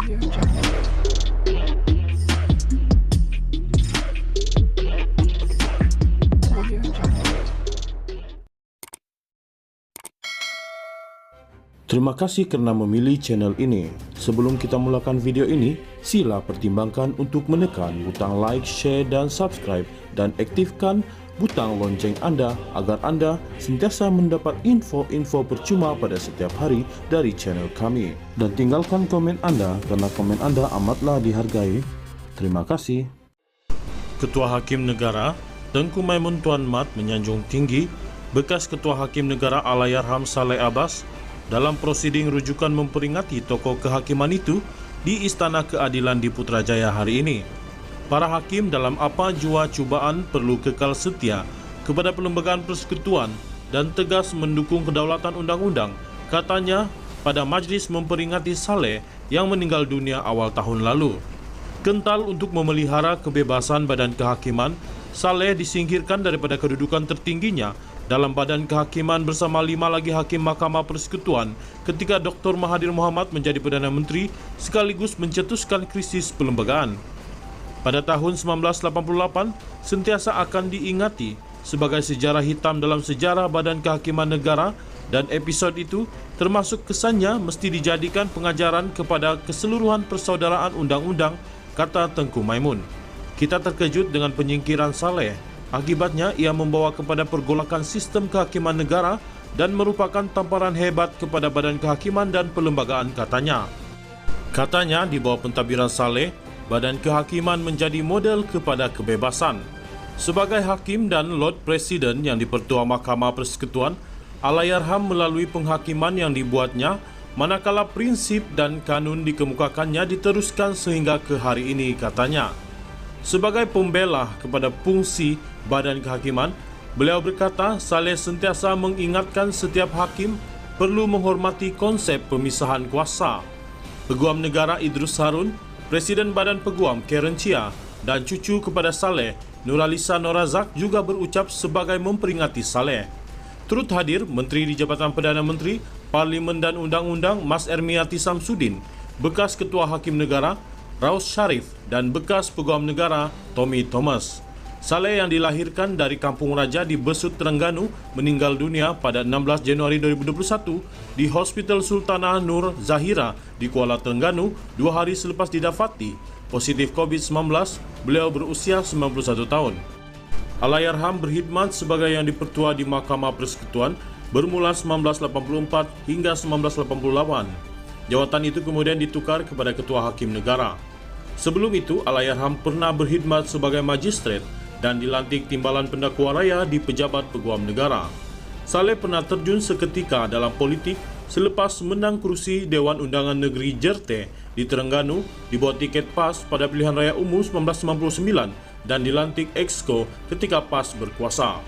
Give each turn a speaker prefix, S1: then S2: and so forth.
S1: Terima kasih karena memilih channel ini. Sebelum kita mulakan video ini, sila pertimbangkan untuk menekan butang like, share, dan subscribe, dan aktifkan butang lonceng Anda agar Anda sentiasa mendapat info-info percuma pada setiap hari dari channel kami. Dan tinggalkan komen Anda karena komen Anda amatlah dihargai. Terima kasih. Ketua Hakim Negara Tengku Maimun Tuan Mat menyanjung tinggi bekas Ketua Hakim Negara Allahyarham Saleh Abbas dalam prosiding rujukan memperingati tokoh kehakiman itu di Istana Keadilan di Putrajaya hari ini. Para hakim dalam apa jua cubaan perlu kekal setia kepada perlembagaan persekutuan dan tegas mendukung kedaulatan undang-undang, katanya pada majlis memperingati Saleh yang meninggal dunia awal tahun lalu. Kental untuk memelihara kebebasan badan kehakiman, Saleh disingkirkan daripada kedudukan tertingginya dalam badan kehakiman bersama 5 lagi hakim Mahkamah Persekutuan ketika Dr. Mahathir Mohamad menjadi Perdana Menteri sekaligus mencetuskan krisis perlembagaan. Pada tahun 1988, sentiasa akan diingati sebagai sejarah hitam dalam sejarah badan kehakiman negara, dan episod itu termasuk kesannya mesti dijadikan pengajaran kepada keseluruhan persaudaraan undang-undang, kata Tengku Maimun. Kita terkejut dengan penyingkiran Saleh. Akibatnya, ia membawa kepada pergolakan sistem kehakiman negara dan merupakan tamparan hebat kepada badan kehakiman dan perlembagaan, katanya. Katanya, di bawah pentadbiran Saleh, badan kehakiman menjadi model kepada kebebasan. Sebagai hakim dan Lord Presiden yang dipertua Mahkamah Persekutuan, Allahyarham melalui penghakiman yang dibuatnya, manakala prinsip dan kanun dikemukakannya diteruskan sehingga ke hari ini, katanya. Sebagai pembela kepada fungsi badan kehakiman, beliau berkata Saleh sentiasa mengingatkan setiap hakim perlu menghormati konsep pemisahan kuasa. Peguam Negara Idrus Harun, Presiden Badan Peguam Karen Chia, dan cucu kepada Saleh, Nuralisa Norazak juga berucap sebagai memperingati Saleh. Turut hadir Menteri di Jabatan Perdana Menteri, Parlimen dan Undang-Undang Mas Ermiati Samsudin, bekas Ketua Hakim Negara Raus Syarif, dan bekas Peguam Negara Tommy Thomas. Saleh yang dilahirkan dari Kampung Raja di Besut, Terengganu, meninggal dunia pada 16 Januari 2021 di Hospital Sultanah Nur Zahira di Kuala Terengganu 2 hari selepas didapati positif COVID-19. Beliau berusia 91 tahun. Allahyarham berkhidmat sebagai yang dipertua di Mahkamah Persekutuan bermula 1984 hingga 1988. Jawatan itu kemudian ditukar kepada Ketua Hakim Negara. Sebelum itu, Allahyarham pernah berkhidmat sebagai magistrat dan dilantik Timbalan Pendakwa Raya di Pejabat Peguam Negara. Saleh pernah terjun seketika dalam politik selepas menang kerusi Dewan Undangan Negeri Jerte di Terengganu di bawah tiket PAS pada pilihan raya umum 1999 dan dilantik Exco ketika PAS berkuasa.